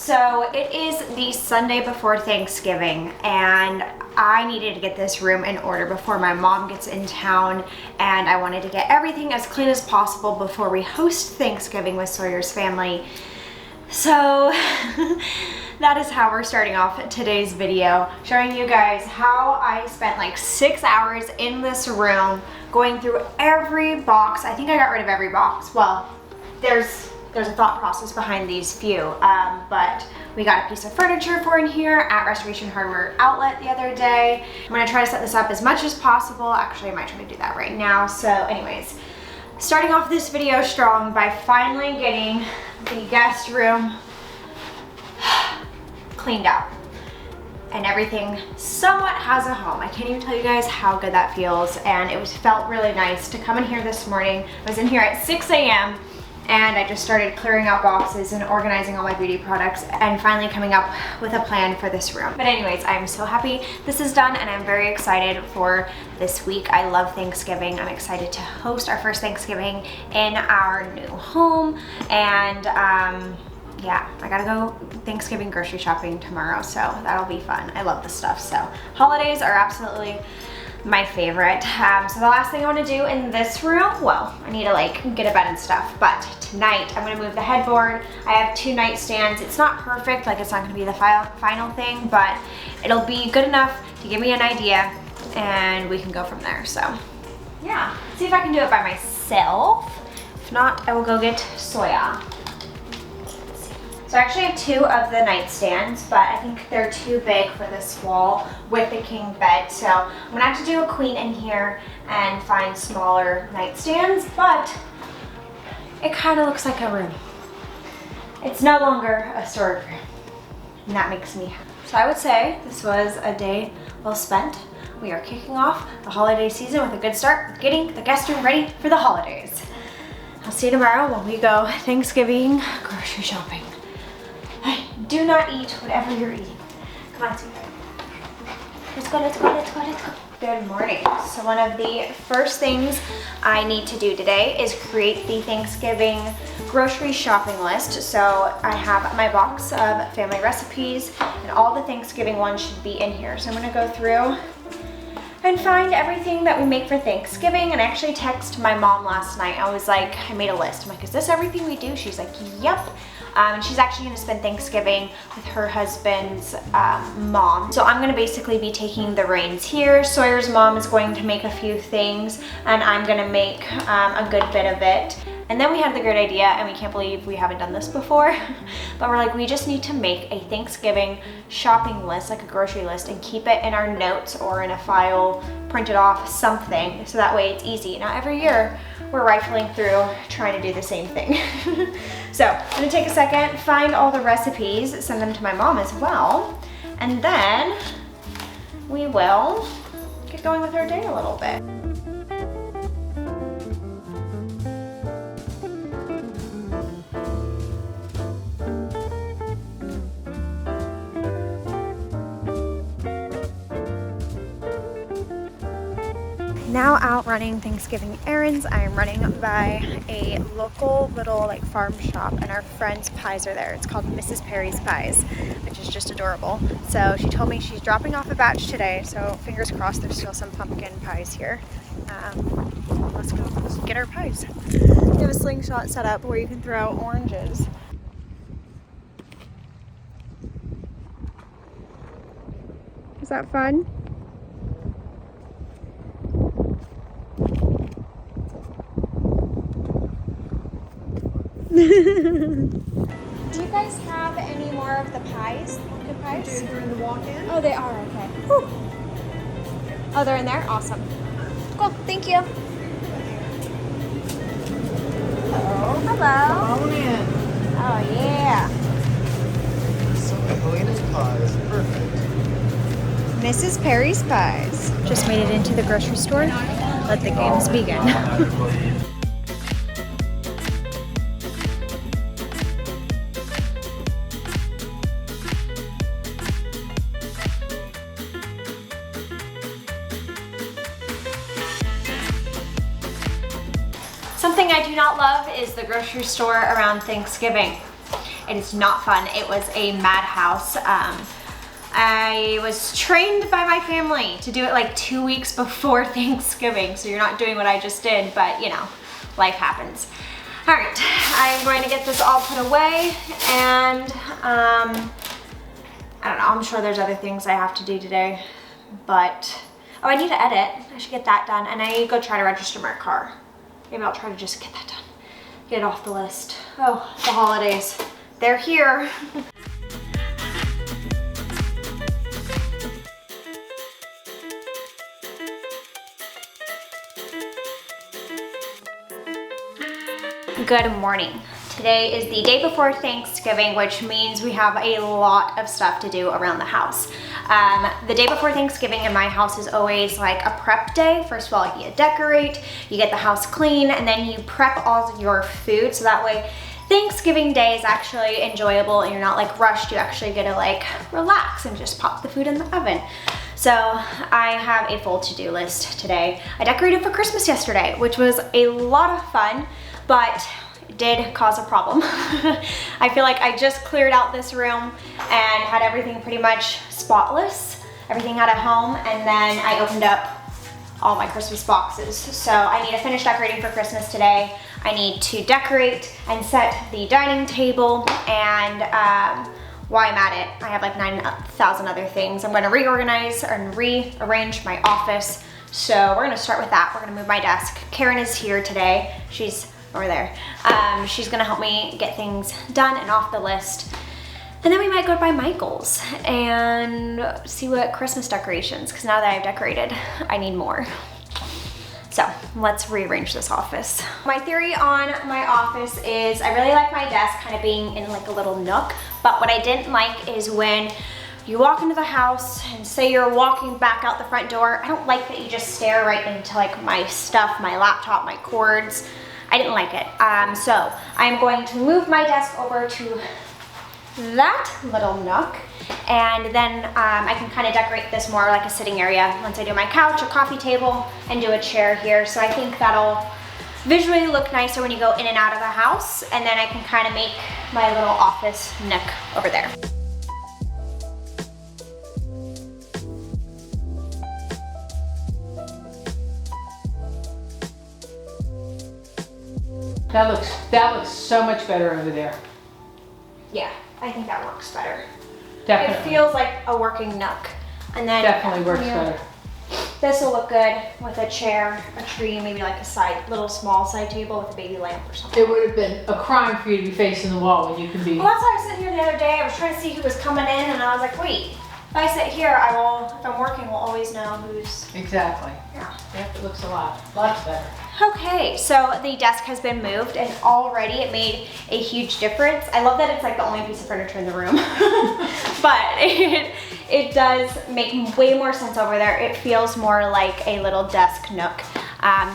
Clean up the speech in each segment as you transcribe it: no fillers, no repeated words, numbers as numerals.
So it is the Sunday before Thanksgiving and I needed to get this room in order before my mom gets in town, and I wanted to get everything as clean as possible before we host Thanksgiving with Sawyer's family. So that is how we're starting off today's video, showing you guys how I spent like 6 hours in this room going through every box. I think I got rid of every box. Well, there's a thought process behind these few, but we got a piece of furniture for in here at Restoration Hardware Outlet the other day. I'm gonna try to set this up as much as possible. Actually, I might try to do that right now. So anyways, starting off this video strong by finally getting the guest room cleaned out. And everything somewhat has a home. I can't even tell you guys how good that feels. And it felt really nice to come in here this morning. I was in here at 6 a.m. and I just started clearing out boxes and organizing all my beauty products and finally coming up with a plan for this room. But anyways, I'm so happy this is done and I'm very excited for this week. I love Thanksgiving. I'm excited to host our first Thanksgiving in our new home, and yeah, I gotta go Thanksgiving grocery shopping tomorrow, so that'll be fun. I love this stuff. So holidays are absolutely my favorite. So the last thing I want to do in this room, well, I need to like get a bed and stuff, but tonight I'm going to move the headboard. I have 2 nightstands. It's not perfect, like it's not going to be the final thing, but it'll be good enough to give me an idea and we can go from there. So yeah, see if I can do it by myself. If not, I will go get Soya. So I actually have 2 of the nightstands, but I think they're too big for this wall with the king bed. So I'm gonna have to do a queen in here and find smaller nightstands, but it kind of looks like a room. It's no longer a storage room, and that makes me happy. So I would say this was a day well spent. We are kicking off the holiday season with a good start with getting the guest room ready for the holidays. I'll see you tomorrow when we go Thanksgiving grocery shopping. Do not eat whatever you're eating. Come on, sweetheart. Let's go, let's go, let's go, let's go. Good morning. So one of the first things I need to do today is create the Thanksgiving grocery shopping list. So I have my box of family recipes and all the Thanksgiving ones should be in here. So I'm gonna go through and find everything that we make for Thanksgiving. And I actually texted my mom last night. I was like, I made a list. I'm like, is this everything we do? She's like, yep. And she's actually gonna spend Thanksgiving with her husband's mom. So I'm gonna basically be taking the reins here. Sawyer's mom is going to make a few things and I'm gonna make a good bit of it. And then we had the great idea, and we can't believe we haven't done this before, but we're like, we just need to make a Thanksgiving shopping list, like a grocery list, and keep it in our notes or in a file, print it off, something, so that way it's easy. Now every year, we're rifling through trying to do the same thing. So I'm gonna take a second, find all the recipes, send them to my mom as well, and then we will get going with our day a little bit. Now out running Thanksgiving errands. I am running by a local little like farm shop, and our friend's pies are there. It's called Mrs. Perry's Pies, which is just adorable. So she told me she's dropping off a batch today, so fingers crossed there's still some pumpkin pies here. Let's go get our pies. We have a slingshot set up where you can throw out oranges. Is that fun? Do you guys have any more of the pies? Pumpkin pies? They're in the walk-in. Oh, they are, okay. Whew. Oh, they're in there? Awesome. Cool, thank you. Hello. Hello. Follow in. Oh, yeah. Some Helena's pies. Perfect. Mrs. Perry's Pies. Just made it into the grocery store. Let the games begin. Something I do not love is the grocery store around Thanksgiving. and it's not fun. It was a madhouse. I was trained by my family to do it like 2 weeks before Thanksgiving, so you're not doing what I just did, but you know, life happens. All right, I'm going to get this all put away, and I don't know, I'm sure there's other things I have to do today, but, oh, I need to edit. I should get that done, and I need to go try to register my car. Maybe I'll try to just get that done, get it off the list. Oh, the holidays, they're here. Good morning. Today is the day before Thanksgiving, which means we have a lot of stuff to do around the house. The day before Thanksgiving in my house is always like a prep day. First of all, you decorate, you get the house clean, and then you prep all your food, so that way Thanksgiving Day is actually enjoyable and you're not like rushed. You actually get to like relax and just pop the food in the oven. So I have a full to-do list today. I decorated for Christmas yesterday, which was a lot of fun, but it did cause a problem. I feel like I just cleared out this room and had everything pretty much spotless. Everything had a home, and then I opened up all my Christmas boxes. So I need to finish decorating for Christmas today. I need to decorate and set the dining table, and while I'm at it, I have like 9,000 other things. I'm gonna reorganize and rearrange my office. So we're gonna start with that. We're gonna move my desk. Karen is here today. She's over there. She's gonna help me get things done and off the list. And then we might go by Michael's and see what Christmas decorations, because now that I've decorated, I need more. So let's rearrange this office. My theory on my office is I really like my desk kind of being in like a little nook, but what I didn't like is when you walk into the house and say you're walking back out the front door, I don't like that you just stare right into like my stuff, my laptop, my cords. I didn't like it. So I'm going to move my desk over to that little nook, and then I can kind of decorate this more like a sitting area once I do my couch, a coffee table, and do a chair here. So I think that'll visually look nicer when you go in and out of the house, and then I can kind of make my little office nook over there. That looks so much better over there. Yeah, I think that works better. Definitely. It feels like a working nook. And then Definitely works better. This will look good with a chair, a tree, maybe like a little small side table with a baby lamp or something. It would have been a crime for you to be facing the wall when you can be. Well, that's why I was sitting here the other day. I was trying to see who was coming in, and I was like, wait, if I sit here, if I'm working, we'll always know who's. Exactly. Yeah. Yep, it looks lots better. Okay, so the desk has been moved, and already it made a huge difference. I love that it's like the only piece of furniture in the room, but it does make way more sense over there. It feels more like a little desk nook.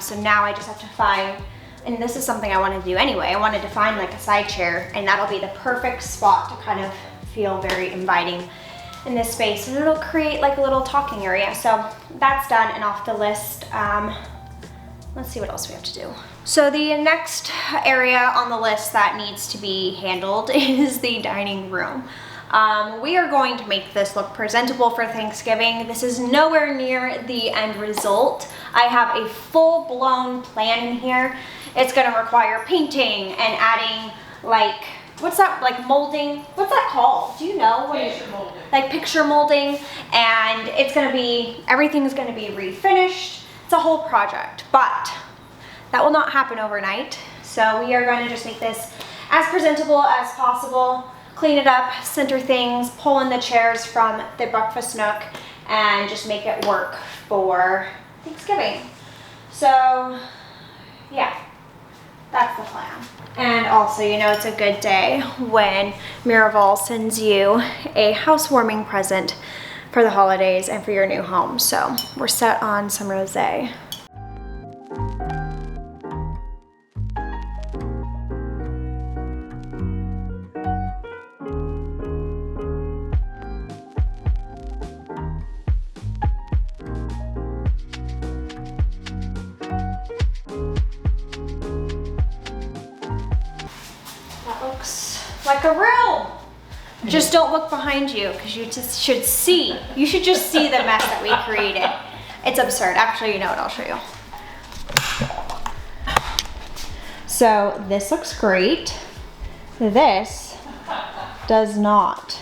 So now I just have to find, and this is something I wanted to do anyway, I wanted to find like a side chair, and that'll be the perfect spot to kind of feel very inviting in this space, and it'll create like a little talking area. So that's done and off the list. Let's see what else we have to do. So the next area on the list that needs to be handled is the dining room. We are going to make this look presentable for Thanksgiving. This is nowhere near the end result. I have a full-blown plan in here. It's gonna require painting and adding like, what's that, like molding? What's that called? Do you know? Picture molding. Like picture molding, and it's gonna be, everything's gonna be refinished. It's a whole project, but that will not happen overnight. So we are going to just make this as presentable as possible, clean it up, center things, pull in the chairs from the breakfast nook, and just make it work for Thanksgiving. So yeah, that's the plan. And also, you know, it's a good day when Miraval sends you a housewarming present for the holidays and for your new home. So we're set on some rosé. That looks like a room. Just don't look behind you because you just should see. You should just see the mess that we created. It's absurd. Actually, you know what? I'll show you. So this looks great. This does not.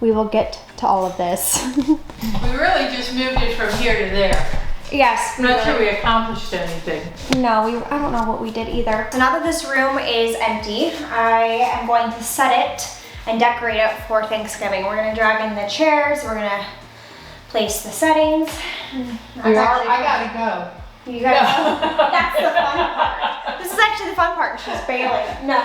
We will get to all of this. We really just moved it from here to there. Yes. I'm not sure we accomplished anything. No, I don't know what we did either. So now that this room is empty, I am going to set it and decorate it for Thanksgiving. We're gonna drag in the chairs, we're gonna place the settings. I gotta go. You gotta go. That's the fun part. This is actually the fun part, she's bailing. No.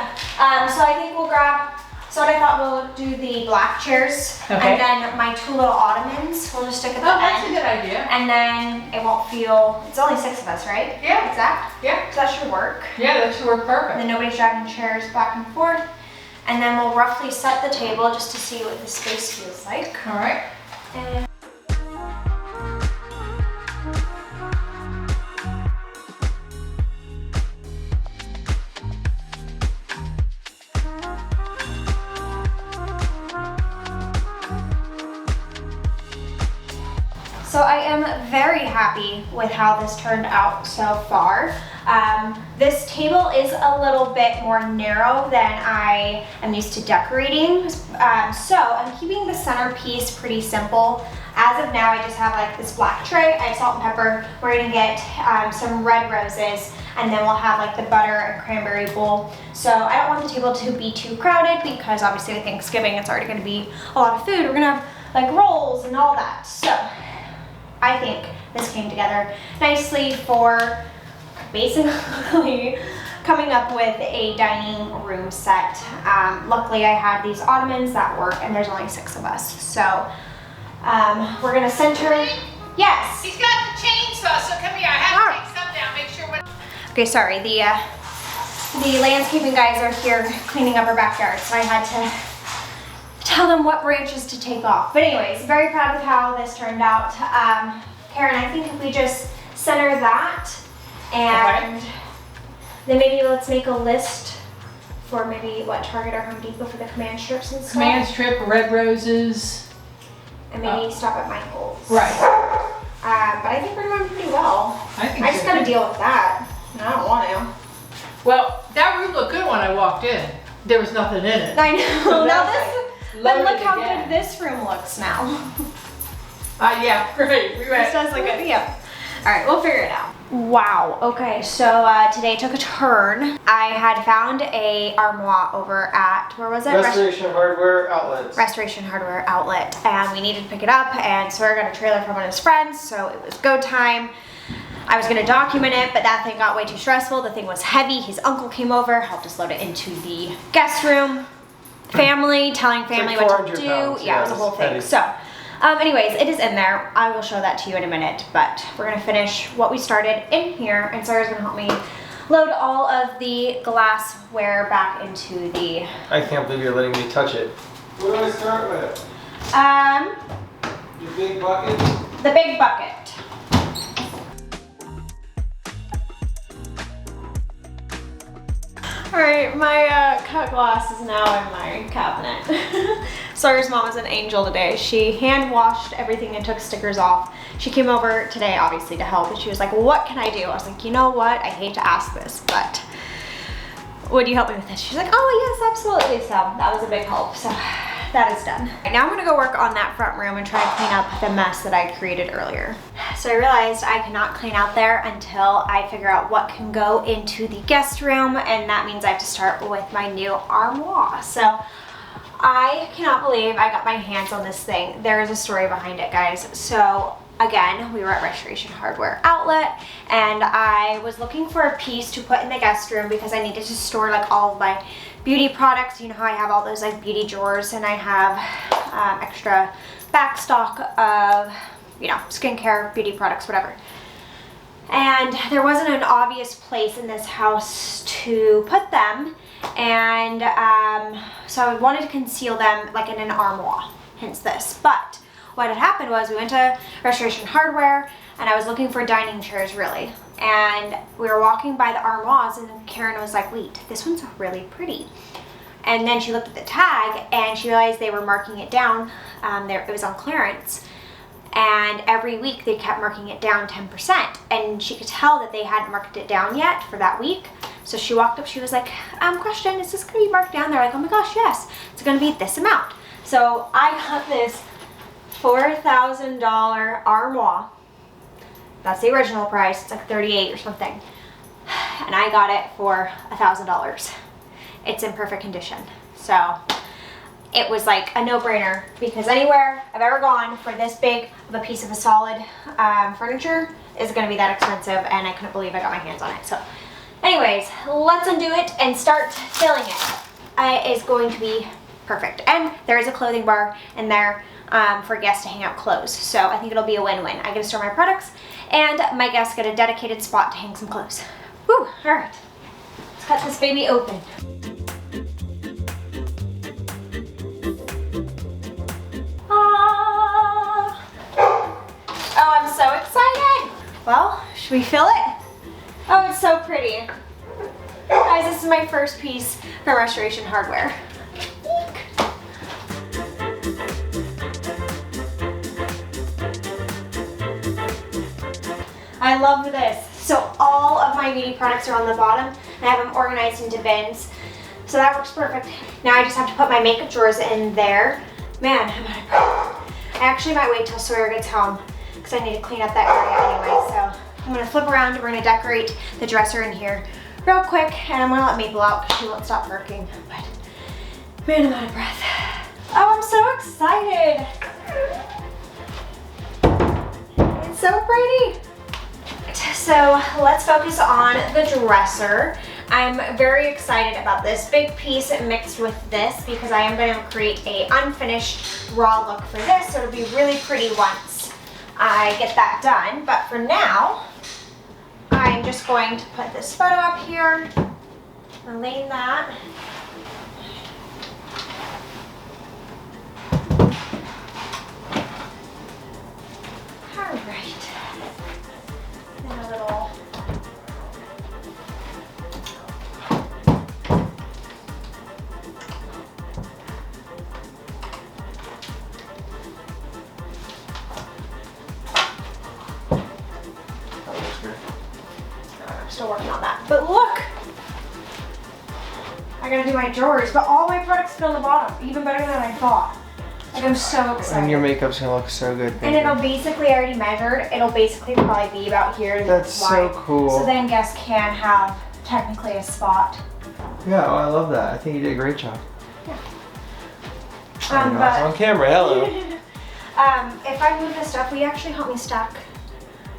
So I think we'll grab, so what I thought we'll do the black chairs, Okay. and then my 2 little ottomans, we'll just stick at the Oh, that's a end. good idea. And then it won't feel, it's only 6 of us, right? Yeah. Exact? Yeah. So that should work. Yeah, that should work And perfect. then nobody's dragging chairs back and forth. And then we'll roughly set the table just to see what the space feels like. All right. And so I am very happy with how this turned out so far. This table is a little bit more narrow than I am used to decorating. So I'm keeping the centerpiece pretty simple. As of now, I just have like this black tray. I have salt and pepper. We're gonna get some red roses, and then we'll have like the butter and cranberry bowl. So I don't want the table to be too crowded because obviously with Thanksgiving, it's already gonna be a lot of food. We're gonna have like rolls and all that. So I think this came together nicely for basically coming up with a dining room set. Luckily I had these ottomans that work, and there's only 6 of us. So we're gonna center, yes. He's got the chainsaw, so come here. I have to take some down, make sure what. Okay, sorry, the landscaping guys are here cleaning up our backyard, so I had to tell them what branches to take off. But anyways, very proud of how this turned out. Karen, I think if we just center that, and then maybe let's make a list for maybe what, Target or Home Depot for the command strips and stuff. Command strip, red roses. And maybe stop at Michael's. Right. But I think we're doing pretty well. I think I just so, gotta too. deal with that. And I don't want to. Well, that room looked good when I walked in. There was nothing in it. I know. So Now that's this, like but look loaded how again. good this room looks now. Yeah, right. We This went. does look good. Yeah. All right, we'll figure it out. Wow. Okay, so today took a turn. I had found a armoire over at, where was it? Restoration Hardware Outlets. Restoration Hardware Outlet, and we needed to pick it up, and Sawyer got a trailer from one of his friends, so it was go time. I was gonna document it, but that thing got way too stressful. The thing was heavy. His uncle came over, helped us load it into the guest room. Family, telling family like what to 400 do. pounds, Yeah, it was a yeah, whole it's thing. heavy. So, anyways, it is in there. I will show that to you in a minute, but we're gonna finish what we started in here, and Sawyer's gonna help me load all of the glassware back into the, I can't believe you're letting me touch it. What do I start with? Your big bucket? the big bucket. All right, my cut glass is now in my cabinet. Sawyer's mom is an angel today. She hand washed everything and took stickers off. She came over today, obviously, to help, and she was like, what can I do? I was like, you know what? I hate to ask this, but would you help me with this? She's like, oh yes, absolutely. So that was a big help. So that is done. Now I'm gonna go work on that front room and try to clean up the mess that I created earlier. So I realized I cannot clean out there until I figure out what can go into the guest room, and that means I have to start with my new armoire. So I cannot believe I got my hands on this thing. There is a story behind it, guys. So again, we were at Restoration Hardware Outlet, and I was looking for a piece to put in the guest room because I needed to store like all of my beauty products. You know how I have all those like beauty drawers, and I have extra back stock of, you know, skincare, beauty products, whatever. And there wasn't an obvious place in this house to put them, and so I wanted to conceal them like in an armoire, hence this. But what had happened was we went to Restoration Hardware, and I was looking for dining chairs, really. And we were walking by the armoires, and Karen was like, wait, this one's really pretty. And then she looked at the tag and she realized they were marking it down. It was on clearance. And every week they kept marking it down 10%. And she could tell that they hadn't marked it down yet for that week. So she walked up, she was like, question, is this gonna be marked down? They're like, oh my gosh, yes, it's gonna be this amount. So I got this $4,000 armoire. That's the original price, it's like $38 or something. And I got it for $1,000. It's in perfect condition. So it was like a no-brainer because anywhere I've ever gone for this big of a piece of a solid furniture is gonna be that expensive, and I couldn't believe I got my hands on it. So anyways, let's undo it and start filling it. It is going to be perfect. And there is a clothing bar in there for guests to hang out clothes. So I think it'll be a win-win. I get to store my products and my guests get a dedicated spot to hang some clothes. Whew, all right. Let's cut this baby open. Oh, I'm so excited. Well, should we fill it? Oh, it's so pretty. Guys, this is my first piece from Restoration Hardware. Eek. I love this. So all of my beauty products are on the bottom and I have them organized into bins. So that works perfect. Now I just have to put my makeup drawers in there. Man, I'm out of breath. I actually might wait till Sawyer gets home because I need to clean up that area anyway. So I'm gonna flip around and we're gonna decorate the dresser in here real quick, and I'm gonna let Maple out because she won't stop working. But man, I'm out of breath. Oh, I'm so excited. It's so pretty. So let's focus on the dresser. I'm very excited about this big piece mixed with this because I am going to create a unfinished raw look for this, so it'll be really pretty once I get that done. But for now, I'm just going to put this photo up here and lay that. All right. And a little I'm still working on that. But look! I gotta do my drawers, but all my products fit on the bottom, even better than I thought. Like, I'm so excited. And your makeup's gonna look so good. And it'll basically, I already measured, it'll basically probably be about here. That's so cool. So then guests can have technically a spot. Yeah, oh, I love that. I think you did a great job. Yeah. It's on camera, hello. If I move this stuff, will you actually help me stack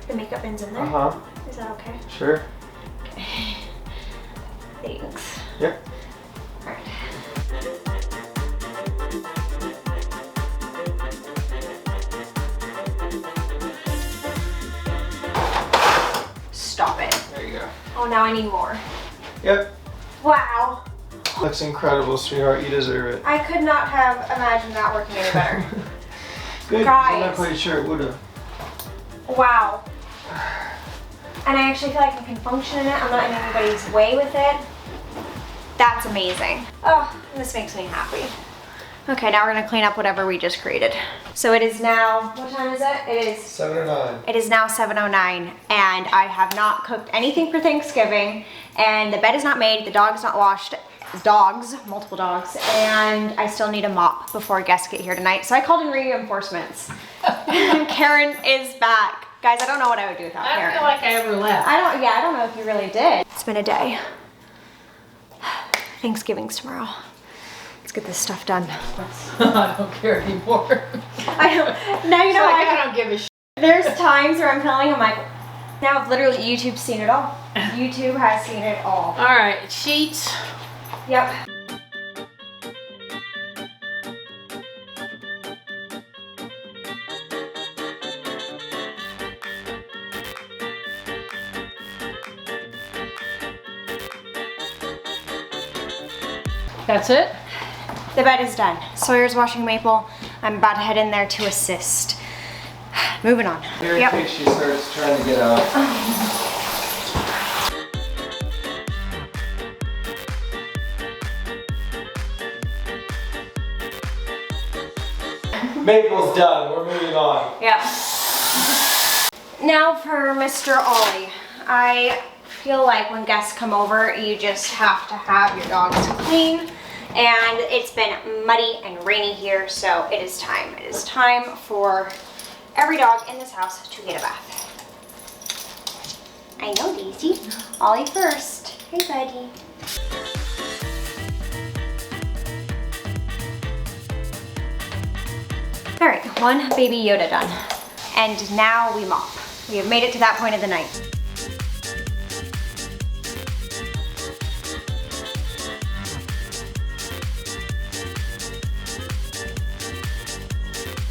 the makeup bins in there? Uh-huh. Is that okay? Sure. Okay. Thanks. Yep. All right. Stop it. There you go. Oh, now I need more. Yep. Wow. Looks incredible, sweetheart. You deserve it. I could not have imagined that working any better. Good. Guys. I'm not quite sure it would have. Wow. And I actually feel like I can function in it. I'm not in anybody's way with it. That's amazing. Oh, this makes me happy. Okay, now we're gonna clean up whatever we just created. So it is now, what time is it? It is 7:09. It is now 7:09 and I have not cooked anything for Thanksgiving, and the bed is not made, the dog's not washed, dogs, multiple dogs, and I still need a mop before guests get here tonight. So I called in reinforcements. Karen is back. Guys, I don't know what I would do without I Karen. don't feel like I ever left. I don't know if you really did. It's been a day. Thanksgiving's tomorrow. Let's get this stuff done. I don't care anymore. I don't, now you know Like, I don't give a shit. There's times where I'm filming, I'm like, now literally YouTube's seen it all. YouTube has seen it all. All right, sheets. Yep. That's it? The bed is done. Sawyer's washing Maple. I'm about to head in there to assist. Moving on. Here in case she starts trying to get out. Maple's done. We're moving on. Yep. Now for Mr. Ollie. I feel like when guests come over, you just have to have your dogs clean. And it's been muddy and rainy here, so it is time. It is time for every dog in this house to get a bath. I know, Daisy. Ollie first. Hey, buddy. All right, one baby Yoda done. And now we mop. We have made it to that point of the night.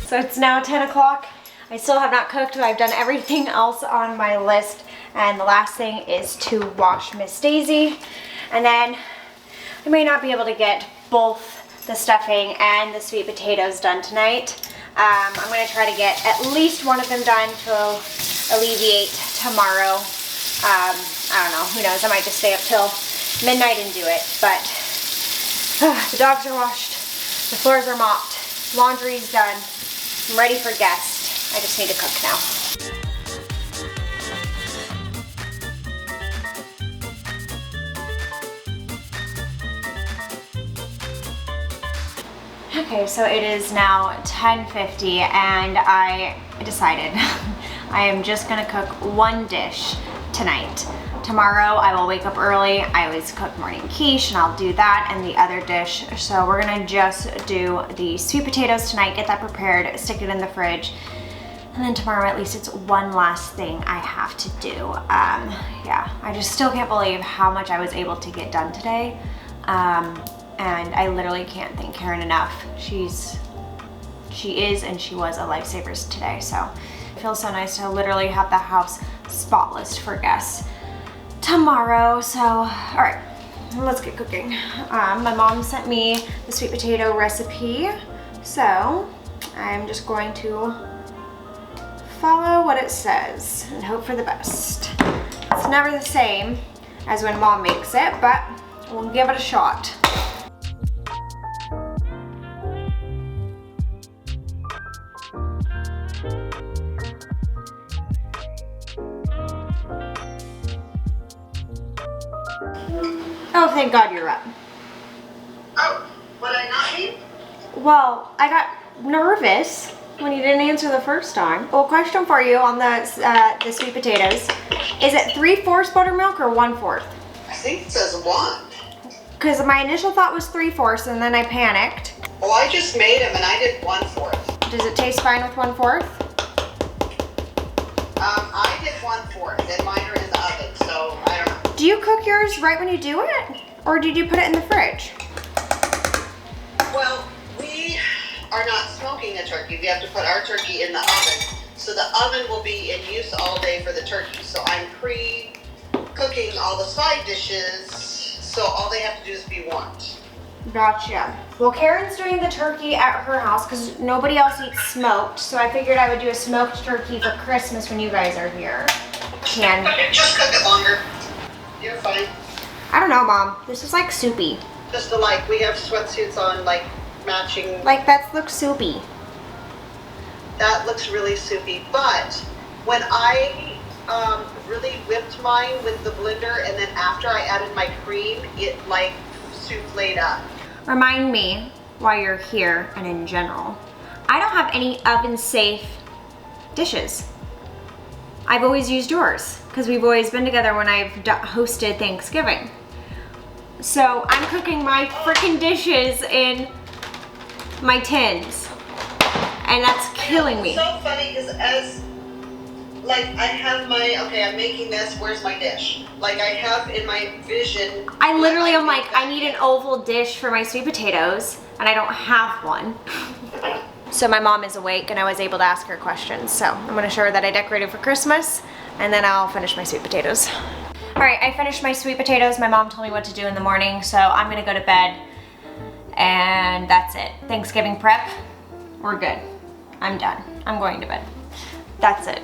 So it's now 10 o'clock. I still have not cooked, but I've done everything else on my list. And the last thing is to wash Miss Daisy. And then I may not be able to get both the stuffing and the sweet potatoes done tonight. I'm gonna try to get at least one of them done to alleviate tomorrow. I don't know, who knows, I might just stay up till midnight and do it. But the dogs are washed, the floors are mopped, laundry's done. I'm ready for guests. I just need to cook now. Okay, so it is now 10:50 and I decided I am just gonna cook one dish tonight. Tomorrow I will wake up early. I always cook morning quiche and I'll do that and the other dish. So we're gonna just do the sweet potatoes tonight, get that prepared, stick it in the fridge. And then tomorrow at least it's one last thing I have to do. Yeah, I just still can't believe how much I was able to get done today. And I literally can't thank Karen enough. She is and she was a lifesaver today. So it feels so nice to literally have the house spotless for guests tomorrow. So, all right, let's get cooking. My mom sent me the sweet potato recipe. So I'm just going to follow what it says and hope for the best. It's never the same as when mom makes it, but we'll give it a shot. Oh, thank God you're up. Oh, would I not be? Well, I got nervous when you didn't answer the first time. Well, question for you on the sweet potatoes. Is it 3/4 buttermilk or 1/4? I think it says 1. Because my initial thought was 3/4 and then I panicked. Well, I just made them and I did 1/4. Does it taste fine with 1/4? I did 1/4 and mine are in the oven, so I don't know. Do you cook yours right when you do it? Or did you put it in the fridge? Well, we are not smoking a turkey. We have to put our turkey in the oven. So the oven will be in use all day for the turkey. So I'm pre-cooking all the side dishes, so all they have to do is be warmed. Gotcha. Well, Karen's doing the turkey at her house because nobody else eats smoked, so I figured I would do a smoked turkey for Christmas when you guys are here. Just cook it longer. You're fine. I don't know, Mom. This is like soupy. Just like we have sweatsuits on, like matching. Like that looks soupy. That looks really soupy. But when I really whipped mine with the blender, and then after I added my cream, it like souffled up. Remind me while you're here and in general, I don't have any oven safe dishes. I've always used yours because we've always been together when I've hosted Thanksgiving. So I'm cooking my freaking dishes in my tins and that's killing me. It's so funny because as like I have my, okay, I'm making this, where's my dish? Like I have in my vision. I literally am like, I need an oval dish for my sweet potatoes and I don't have one. So my mom is awake and I was able to ask her questions. So I'm gonna show her that I decorated for Christmas and then I'll finish my sweet potatoes. All right, I finished my sweet potatoes. My mom told me what to do in the morning, so I'm gonna go to bed and that's it. Thanksgiving prep, we're good. I'm done. I'm going to bed. That's it.